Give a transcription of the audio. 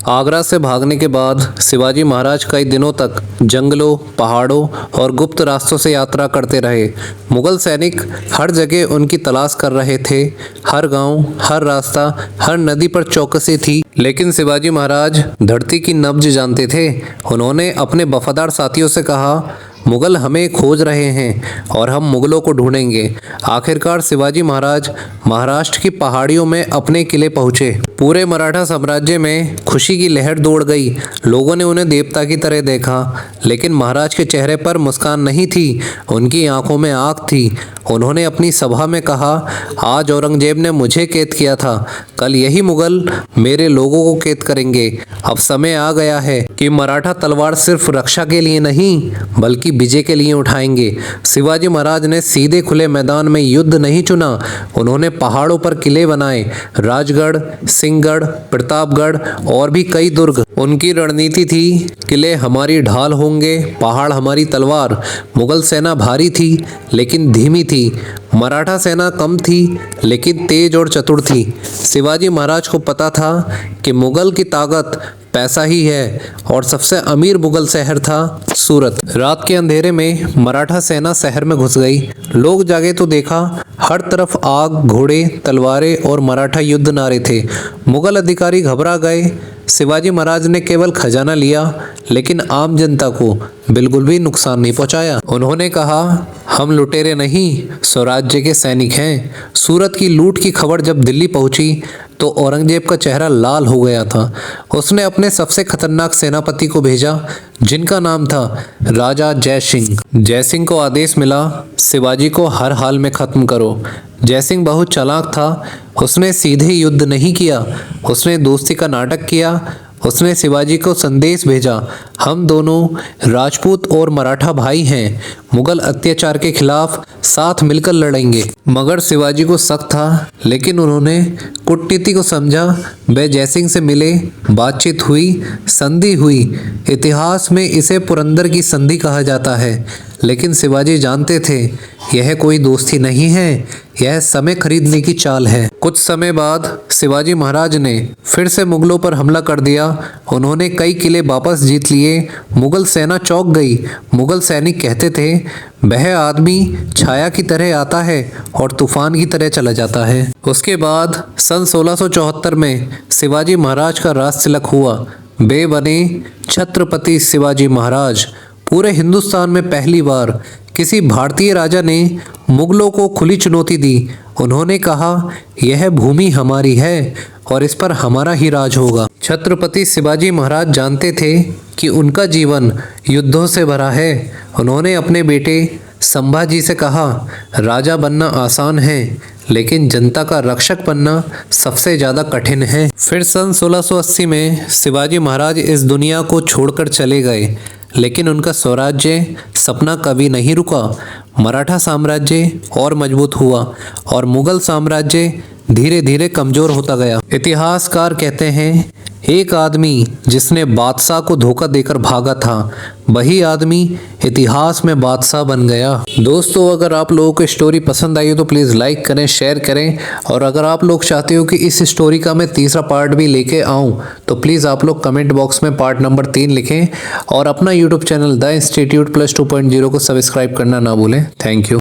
आगरा से भागने के बाद शिवाजी महाराज कई दिनों तक जंगलों, पहाड़ों और गुप्त रास्तों से यात्रा करते रहे। मुगल सैनिक हर जगह उनकी तलाश कर रहे थे। हर गांव, हर रास्ता, हर नदी पर चौकसी थी। लेकिन शिवाजी महाराज धरती की नब्ज जानते थे। उन्होंने अपने वफादार साथियों से कहा, मुगल हमें खोज रहे हैं और हम मुगलों को ढूंढेंगे। आखिरकार शिवाजी महाराज महाराष्ट्र की पहाड़ियों में अपने किले पहुंचे। पूरे मराठा साम्राज्य में खुशी की लहर दौड़ गई। लोगों ने उन्हें देवता की तरह देखा। लेकिन महाराज के चेहरे पर मुस्कान नहीं थी, उनकी आंखों में आग थी। उन्होंने अपनी सभा में कहा, आज औरंगजेब ने मुझे कैद किया था, कल यही मुगल मेरे लोगों को कैद करेंगे। अब समय आ गया है कि मराठा तलवार सिर्फ रक्षा के लिए नहीं बल्कि विजय के लिए उठाएंगे। शिवाजी महाराज ने सीधे खुले मैदान में युद्ध नहीं चुना। उन्होंने पहाड़ों पर किले बनाए, राजगढ़, सिंहगढ़, प्रतापगढ़ और भी कई दुर्ग। उनकी रणनीति थी, किले हमारी ढाल होंगे, पहाड़ हमारी तलवार। मुगल सेना भारी थी लेकिन धीमी थी। मराठा सेना कम थी लेकिन तेज और चतुर थी। शिवाजी महाराज को पता था कि मुगल की ताकत पैसा ही है और सबसे अमीर मुगल शहर था सूरत। रात के अंधेरे में मराठा सेना शहर में घुस गई। लोग जागे तो देखा, हर तरफ आग, घोड़े, तलवारें और मराठा युद्ध नारे थे। मुगल अधिकारी घबरा गए। शिवाजी महाराज ने केवल खजाना लिया लेकिन आम जनता को बिल्कुल भी नुकसान नहीं पहुंचाया। उन्होंने कहा, हम लुटेरे नहीं, स्वराज्य के सैनिक हैं। सूरत की लूट की खबर जब दिल्ली पहुंची तो औरंगजेब का चेहरा लाल हो गया था। उसने अपने सबसे खतरनाक सेनापति को भेजा जिनका नाम था राजा जय सिंह। जय सिंह को आदेश मिला, शिवाजी को हर हाल में खत्म करो। जय सिंह बहुत चालाक था। उसने सीधे युद्ध नहीं किया, उसने दोस्ती का नाटक किया। उसने शिवाजी को संदेश भेजा, हम दोनों राजपूत और मराठा भाई हैं, मुगल अत्याचार के खिलाफ साथ मिलकर लड़ेंगे। मगर शिवाजी को शक था लेकिन उन्होंने कूटनीति को समझा। वे जयसिंह से मिले, बातचीत हुई, संधि हुई। इतिहास में इसे पुरंदर की संधि कहा जाता है। लेकिन शिवाजी जानते थे यह कोई दोस्ती नहीं है, यह समय खरीदने की चाल है। कुछ समय बाद शिवाजी महाराज ने फिर से मुगलों पर हमला कर दिया। उन्होंने कई किले वापस जीत लिए। मुगल सेना चौंक गई। मुगल सैनिक कहते थे, वह आदमी छाया की तरह आता है और तूफान की तरह चला जाता है। उसके बाद सन 1674 में शिवाजी महाराज का राज तिलक हुआ। वे बने छत्रपति शिवाजी महाराज। पूरे हिंदुस्तान में पहली बार किसी भारतीय राजा ने मुगलों को खुली चुनौती दी। उन्होंने कहा, यह भूमि हमारी है और इस पर हमारा ही राज होगा। छत्रपति शिवाजी महाराज जानते थे कि उनका जीवन युद्धों से भरा है। उन्होंने अपने बेटे संभाजी से कहा, राजा बनना आसान है लेकिन जनता का रक्षक बनना सबसे ज़्यादा कठिन है। फिर सन 1680 में शिवाजी महाराज इस दुनिया को छोड़कर चले गए लेकिन उनका स्वराज्य सपना कभी नहीं रुका। मराठा साम्राज्य और मजबूत हुआ और मुगल साम्राज्य धीरे धीरे कमज़ोर होता गया। इतिहासकार कहते हैं, एक आदमी जिसने बादशाह को धोखा देकर भागा था, वही आदमी इतिहास में बादशाह बन गया। दोस्तों, अगर आप लोगों को स्टोरी पसंद आई हो तो प्लीज़ लाइक करें, शेयर करें। और अगर आप लोग चाहते हो कि इस स्टोरी का मैं तीसरा पार्ट भी लेके आऊँ तो प्लीज़ आप लोग कमेंट बॉक्स में पार्ट नंबर 3 लिखें। और अपना YouTube channel the institute plus 2.0 को सब्सक्राइब करना ना भूलें। Thank you.